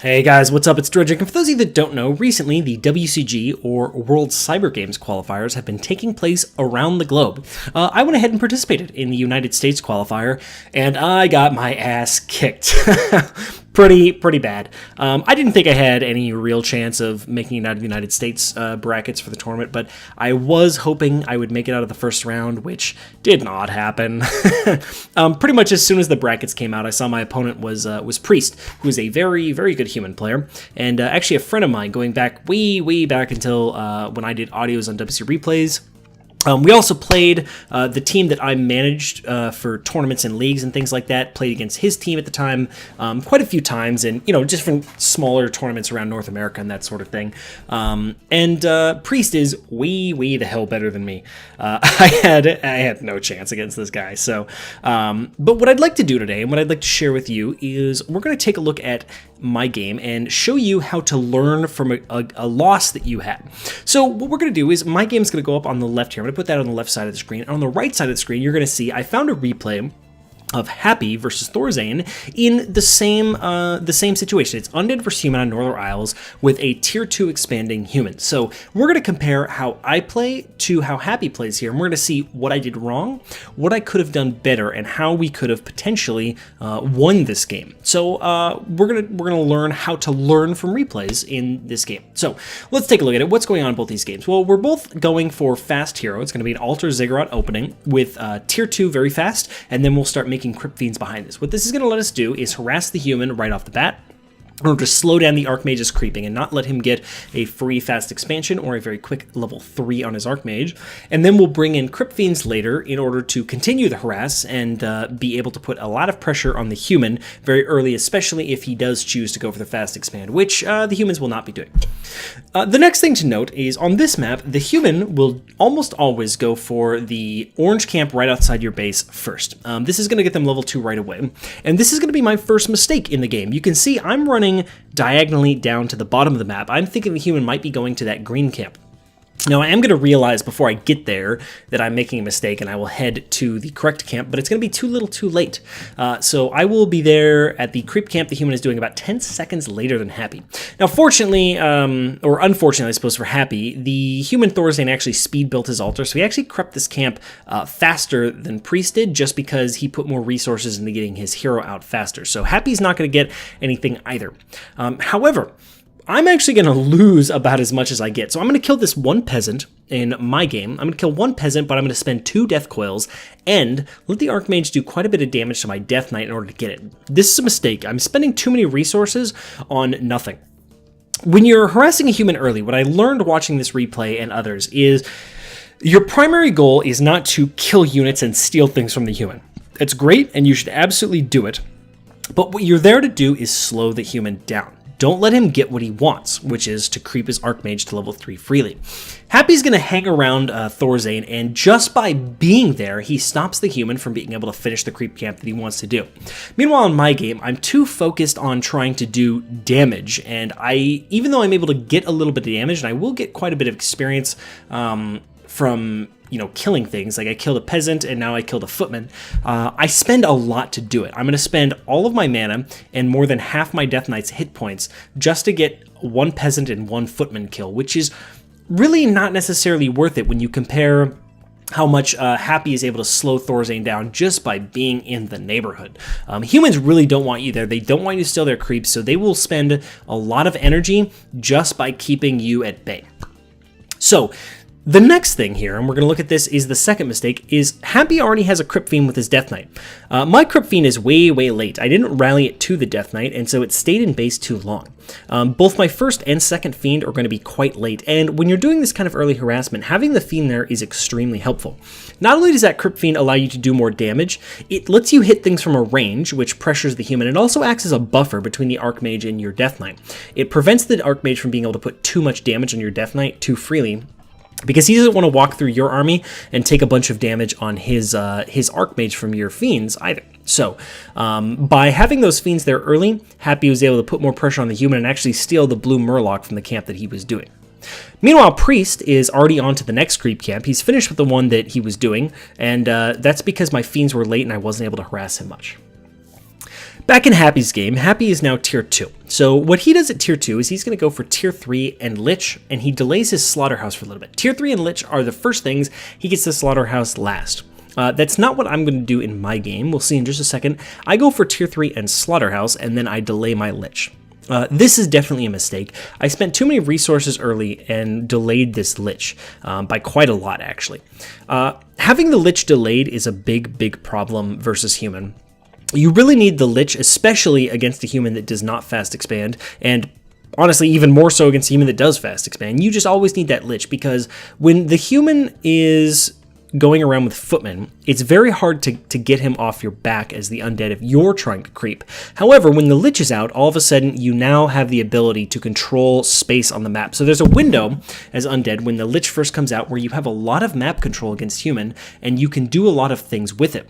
Hey guys, what's up? It's Dredrick, and for those of you that don't know, recently the WCG, or World Cyber Games qualifiers, have been taking place around the globe. I went ahead and participated in the United States qualifier, and I got my ass kicked. Pretty bad. I didn't think I had any real chance of making it out of the United States brackets for the tournament, but I was hoping I would make it out of the first round, which did not happen. Pretty much as soon as the brackets came out, I saw my opponent was Priest, who is a very good human player, and actually a friend of mine going back way back until when I did audios on WC Replays. We also played the team that I managed for tournaments and leagues and things like that, played against his team at the time quite a few times, and, you know, different smaller tournaments around North America and that sort of thing. Priest is way the hell better than me. I had no chance against this guy. So, but what I'd like to do today, and what I'd like to share with you, is we're going to take a look at my game and show you how to learn from a loss that you had. So what we're going to do is my game's going to go up on the left here. I'm going to put that on the left side of the screen. And on the right side of the screen, you're going to see I found a replay of Happy versus Thorzane in the same situation. It's Undead versus Human on Northern Isles with a Tier 2 expanding human. So we're going to compare how I play to how Happy plays here, and we're going to see what I did wrong, what I could have done better, and how we could have potentially won this game. So we're gonna learn how to learn from replays in this game. So let's take a look at it. What's going on in both these games? Well, we're both going for Fast Hero. It's going to be an Altar Ziggurat opening with Tier 2 very fast, and then we'll start making Crypt Fiends behind this. What this is going to let us do is harass the human right off the bat, in order to slow down the Archmage's creeping and not let him get a free fast expansion or a very quick level 3 on his Archmage. And then we'll bring in Crypt Fiends later in order to continue the harass and be able to put a lot of pressure on the human very early, especially if he does choose to go for the fast expand, which the humans will not be doing. The next thing to note is on this map, the human will almost always go for the orange camp right outside your base first. This is going to get them level 2 right away. And this is going to be my first mistake in the game. You can see I'm running diagonally down to the bottom of the map. I'm thinking the human might be going to that green camp. Now, I am going to realize before I get there that I'm making a mistake and I will head to the correct camp, but it's going to be too little too late. So I will be there at the creep camp the human is doing about 10 seconds later than Happy. Now, fortunately, or unfortunately, I suppose, for Happy, the human Thorzane actually speed built his altar, so he actually crept this camp faster than Priest did, just because he put more resources into getting his hero out faster. So Happy's not going to get anything either. However, I'm actually going to lose about as much as I get. So I'm going to kill this one peasant in my game. I'm going to kill one peasant, but I'm going to spend 2 death coils and let the Archmage do quite a bit of damage to my Death Knight in order to get it. This is a mistake. I'm spending too many resources on nothing. When you're harassing a human early, what I learned watching this replay and others is your primary goal is not to kill units and steal things from the human. It's great, and you should absolutely do it. But what you're there to do is slow the human down. Don't let him get what he wants, which is to creep his Archmage to level 3 freely. Happy's going to hang around Thorzane, and just by being there, he stops the human from being able to finish the creep camp that he wants to do. Meanwhile, in my game, I'm too focused on trying to do damage, and even though I'm able to get a little bit of damage, and I will get quite a bit of experience from, you know, killing things, like I killed a peasant and now I killed a footman, I spend a lot to do it. I'm going to spend all of my mana and more than half my Death Knight's hit points just to get 1 peasant and 1 footman kill, which is really not necessarily worth it when you compare how much Happy is able to slow Thorzane down just by being in the neighborhood. Humans really don't want you there. They don't want you to steal their creeps, so they will spend a lot of energy just by keeping you at bay. So the next thing here, and we're going to look at this, is the second mistake, is Happy already has a Crypt Fiend with his Death Knight. My Crypt Fiend is way late. I didn't rally it to the Death Knight, and so it stayed in base too long. Both my first and second Fiend are going to be quite late, and when you're doing this kind of early harassment, having the Fiend there is extremely helpful. Not only does that Crypt Fiend allow you to do more damage, it lets you hit things from a range, which pressures the human. It also acts as a buffer between the Archmage and your Death Knight. It prevents the Archmage from being able to put too much damage on your Death Knight too freely, because he doesn't want to walk through your army and take a bunch of damage on his Archmage from your Fiends either. So, by having those Fiends there early, Happy was able to put more pressure on the human and actually steal the blue Murloc from the camp that he was doing. Meanwhile, Priest is already on to the next creep camp. He's finished with the one that he was doing, and that's because my Fiends were late and I wasn't able to harass him much. Back in Happy's game, Happy is now tier 2. So what he does at tier 2 is he's going to go for tier 3 and Lich, and he delays his Slaughterhouse for a little bit. Tier 3 and Lich are the first things, he gets the Slaughterhouse last. That's not what I'm going to do in my game. We'll see in just a second. I go for tier 3 and Slaughterhouse, and then I delay my Lich. This is definitely a mistake. I spent too many resources early and delayed this Lich by quite a lot, actually. Having the Lich delayed is a big problem versus human. You really need the Lich, especially against a human that does not fast expand, and honestly, even more so against a human that does fast expand. You just always need that Lich, because when the human is going around with footmen, it's very hard to get him off your back as the undead if you're trying to creep. However, when the Lich is out, all of a sudden you now have the ability to control space on the map. So there's a window as undead when the Lich first comes out where you have a lot of map control against human, and you can do a lot of things with it.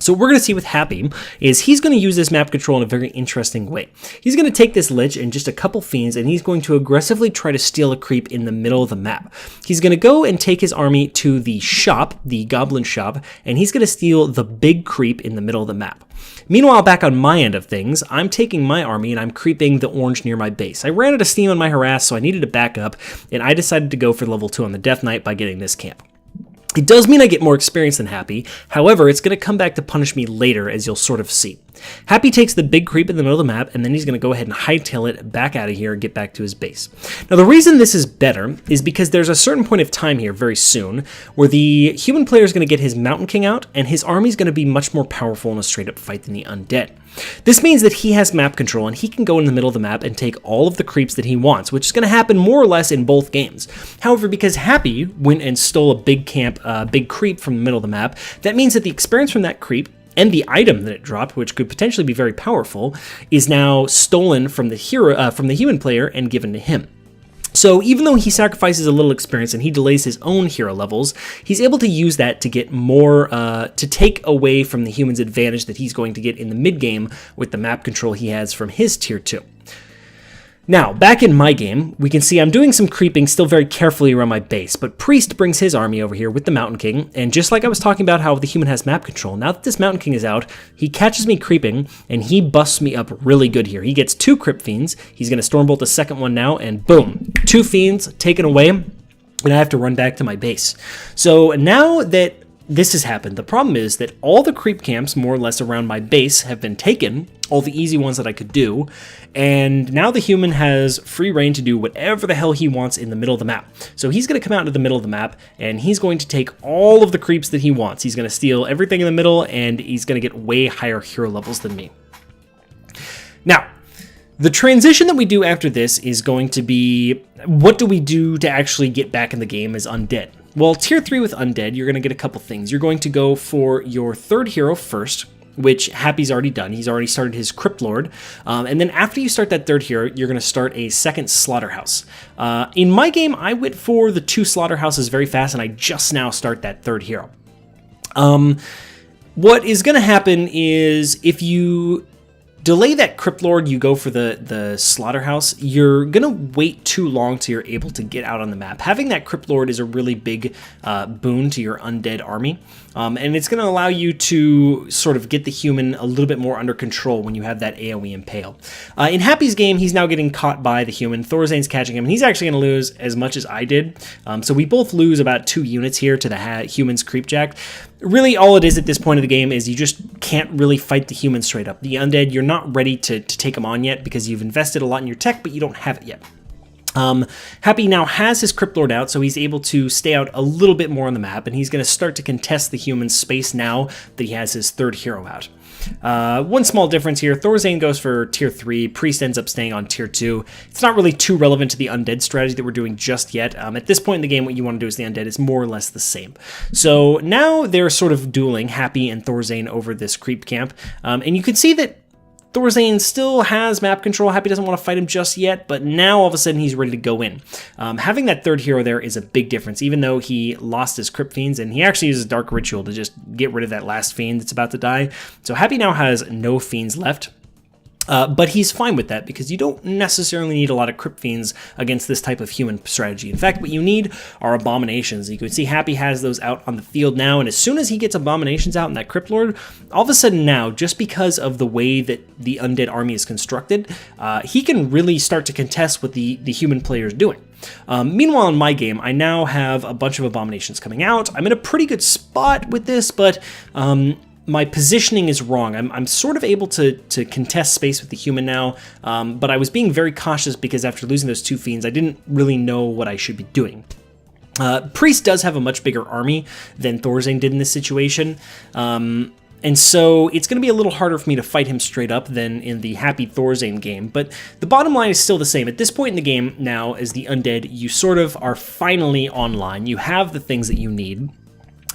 So what we're going to see with Happy is he's going to use this map control in a very interesting way. He's going to take this Lich and just a couple fiends, and he's going to aggressively try to steal a creep in the middle of the map. He's going to go and take his army to the shop, the goblin shop, and he's going to steal the big creep in the middle of the map. Meanwhile, back on my end of things, I'm taking my army and I'm creeping the orange near my base. I ran out of steam on my harass, so I needed to back up, and I decided to go for level 2 on the Death Knight by getting this camp. It does mean I get more experience than Happy, however, it's going to come back to punish me later, as you'll sort of see. Happy takes the big creep in the middle of the map, and then he's going to go ahead and hightail it back out of here and get back to his base. Now, the reason this is better is because there's a certain point of time here very soon where the human player is going to get his Mountain King out, and his army is going to be much more powerful in a straight-up fight than the undead. This means that he has map control, and he can go in the middle of the map and take all of the creeps that he wants, which is going to happen more or less in both games. However, because Happy went and stole a big creep from the middle of the map, that means that the experience from that creep and the item that it dropped, which could potentially be very powerful, is now stolen from the human player and given to him. So even though he sacrifices a little experience and he delays his own hero levels, he's able to use that to get more, to take away from the human's advantage that he's going to get in the mid-game with the map control he has from his tier 2. Now, back in my game, we can see I'm doing some creeping still very carefully around my base, but Priest brings his army over here with the Mountain King, and just like I was talking about how the human has map control, now that this Mountain King is out, he catches me creeping, and he busts me up really good here. He gets 2 Crypt Fiends, he's going to Stormbolt the second one now, and boom, 2 Fiends taken away, and I have to run back to my base. So now that this has happened, the problem is that all the creep camps more or less around my base have been taken, all the easy ones that I could do, and now the human has free reign to do whatever the hell he wants in the middle of the map. So he's going to come out into the middle of the map, and he's going to take all of the creeps that he wants. He's going to steal everything in the middle, and he's going to get way higher hero levels than me. Now, the transition that we do after this is going to be, what do we do to actually get back in the game as Undead? Well, tier 3 with Undead, you're going to get a couple things. You're going to go for your 3rd hero first, which Happy's already done. He's already started his Crypt Lord. And then after you start that 3rd hero, you're going to start a 2nd Slaughterhouse. In my game, I went for the 2 Slaughterhouses very fast, and I just now start that 3rd hero. What is going to happen is if you delay that Crypt Lord, you go for the Slaughterhouse, you're going to wait too long till you're able to get out on the map. Having that Crypt Lord is a really big boon to your undead army, and it's going to allow you to sort of get the human a little bit more under control when you have that AoE Impale. In Happy's game, he's now getting caught by the human. Thorzane's catching him, and he's actually going to lose as much as I did. So we both lose about 2 units here to the human's Creepjack. Really, all it is at this point of the game is you just can't really fight the human straight up. The undead, you're not ready to take them on yet because you've invested a lot in your tech, but you don't have it yet. Happy now has his Crypt Lord out, so he's able to stay out a little bit more on the map, and he's going to start to contest the human's space now that he has his 3rd hero out. One small difference here, Thorzane goes for tier 3, Priest ends up staying on tier 2. It's not really too relevant to the undead strategy that we're doing just yet. At this point in the game, what you want to do as the undead is more or less the same. So now they're sort of dueling, Happy and Thorzane, over this creep camp, and you can see that Thorzane still has map control. Happy doesn't want to fight him just yet, but now all of a sudden he's ready to go in. Having that 3rd hero there is a big difference, even though he lost his Crypt Fiends, and he actually uses Dark Ritual to just get rid of that last Fiend that's about to die. So Happy now has no Fiends left. But he's fine with that because you don't necessarily need a lot of Crypt Fiends against this type of human strategy. In fact, what you need are Abominations. You can see Happy has those out on the field now, and as soon as he gets Abominations out in that Crypt Lord, all of a sudden now, just because of the way that the Undead army is constructed, he can really start to contest what the human player is doing. Meanwhile, in my game, I now have a bunch of Abominations coming out. I'm in a pretty good spot with this, but my positioning is wrong. I'm sort of able to contest space with the human now, but I was being very cautious because after losing those 2 fiends, I didn't really know what I should be doing. Priest does have a much bigger army than Thorzane did in this situation, and so it's going to be a little harder for me to fight him straight up than in the Happy Thorzane game, but the bottom line is still the same. At this point in the game now, as the Undead, you sort of are finally online. You have the things that you need,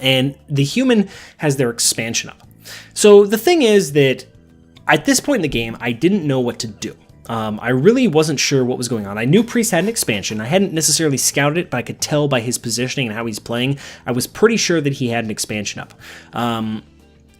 and the human has their expansion up. So the thing is that at this point in the game, I didn't know what to do. I really wasn't sure what was going on. I knew Priest had an expansion. I hadn't necessarily scouted it, but I could tell by his positioning and how he's playing. I was pretty sure that he had an expansion up.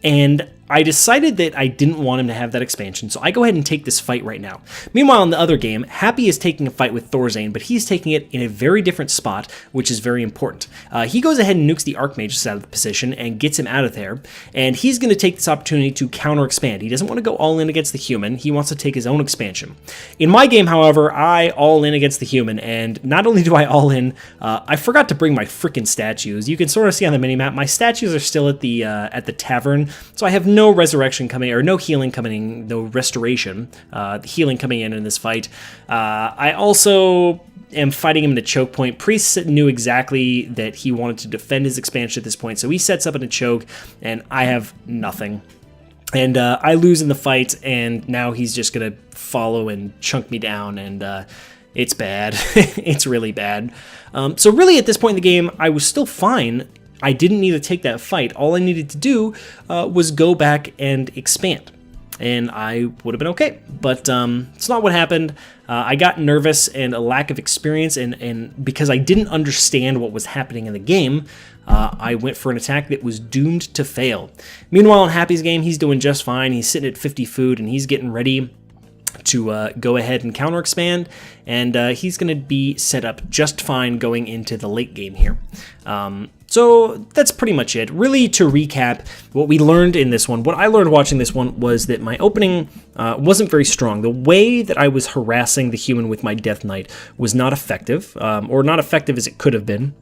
And I decided that I didn't want him to have that expansion, so I go ahead and take this fight right now. Meanwhile, in the other game, Happy is taking a fight with Thorzane, but he's taking it in a very different spot, which is very important. He goes ahead and nukes the Archmage out of the position and gets him out of there, and he's going to take this opportunity to counter-expand. He doesn't want to go all in against the human, he wants to take his own expansion. In my game, however, I all in against the human, and not only do I all in, I forgot to bring my freaking statues. You can sort of see on the minimap, my statues are still at the tavern, so I have no resurrection coming, or no healing coming, no restoration, healing coming in this fight. I also am fighting him in a choke point. Priest knew exactly that he wanted to defend his expansion at this point, so he sets up in a choke, and I have nothing. And I lose in the fight, and now he's just gonna follow and chunk me down, and it's bad. It's really bad. So really at this point in the game, I was still fine. I didn't need to take that fight. All I needed to do was go back and expand, and I would have been okay. But it's not what happened. I got nervous and a lack of experience, and because I didn't understand what was happening in the game, I went for an attack that was doomed to fail. Meanwhile, in Happy's game, he's doing just fine. He's sitting at 50 food, and he's getting ready to go ahead and counter expand, and he's going to be set up just fine going into the late game here. So that's pretty much it. Really, to recap, what we learned in this one, what I learned watching this one was that my opening wasn't very strong. The way that I was harassing the human with my Death Knight was not effective, or not effective as it could have been.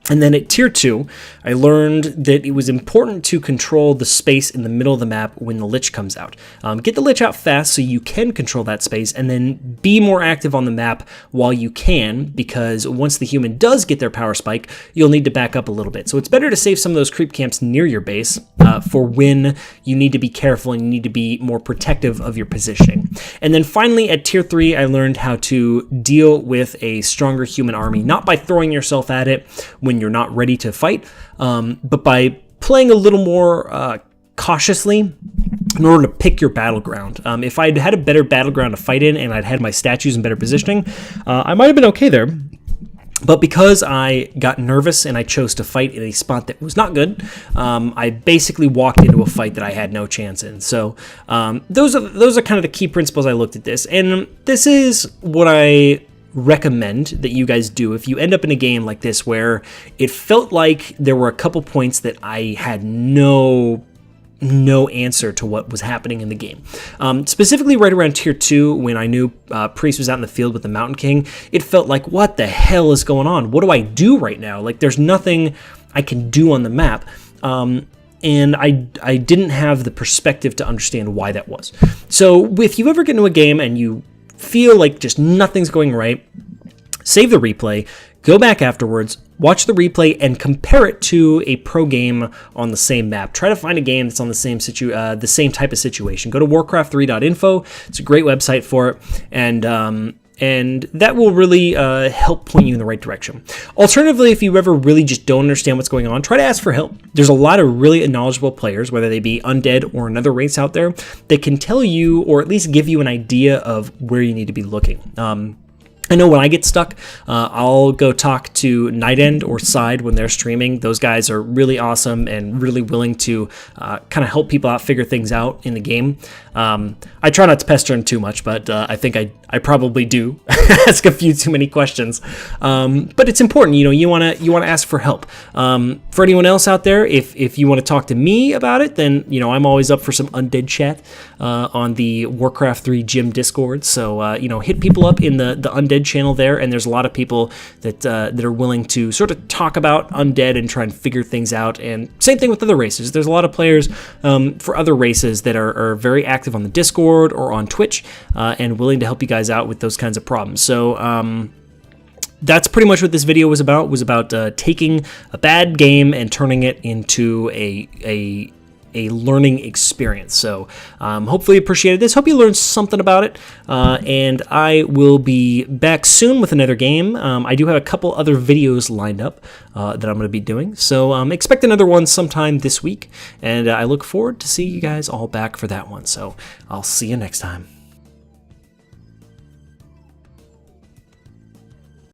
And then at Tier 2, I learned that it was important to control the space in the middle of the map when the Lich comes out. Get the Lich out fast so you can control that space, and then be more active on the map while you can, because once the human does get their power spike, you'll need to back up a little bit. So it's better to save some of those creep camps near your base for when you need to be careful and you need to be more protective of your positioning. And then finally, at Tier 3, I learned how to deal with a stronger human army, not by throwing yourself at it when you're not ready to fight, but by playing a little more cautiously in order to pick your battleground. If I'd had a better battleground to fight in and I'd had my statues in better positioning, I might have been okay there. But because I got nervous and I chose to fight in a spot that was not good, I basically walked into a fight that I had no chance in. So those are kind of the key principles I looked at this. And this is what I recommend that you guys do if you end up in a game like this where it felt like there were a couple points that I had no answer to what was happening in the game. Specifically right around Tier 2, when I knew Priest was out in the field with the Mountain King, it felt like, what the hell is going on? What do I do right now? Like, there's nothing I can do on the map. And I didn't have the perspective to understand why that was. So if you ever get into a game and you feel like just nothing's going right, save the replay, go back afterwards, watch the replay, and compare it to a pro game on the same map. Try to find a game that's on the same type of situation. Go to warcraft3.info. It's a great website for it, and that will really help point you in the right direction. Alternatively, if you ever really just don't understand what's going on, try to ask for help. There's a lot of really knowledgeable players, whether they be Undead or another race out there, that can tell you or at least give you an idea of where you need to be looking. I know when I get stuck, I'll go talk to Night End or Side when they're streaming. Those guys are really awesome and really willing to kind of help people out, figure things out in the game. I try not to pester them too much, but I think I probably do ask a few too many questions. But it's important, you want to ask for help. For anyone else out there, if you want to talk to me about it, then I'm always up for some Undead chat on the Warcraft 3 Gym Discord. So hit people up in the Undead channel there, and there's a lot of people that are willing to sort of talk about Undead and try and figure things out. And same thing with other races. There's a lot of players for other races that are very active on the Discord or on Twitch and willing to help you guys out with those kinds of problems. So that's pretty much what this video was about. Taking a bad game and turning it into a learning experience. So hopefully you appreciated this. Hope you learned something about it. And I will be back soon with another game. I do have a couple other videos lined up that I'm going to be doing. So expect another one sometime this week. And I look forward to seeing you guys all back for that one. So I'll see you next time.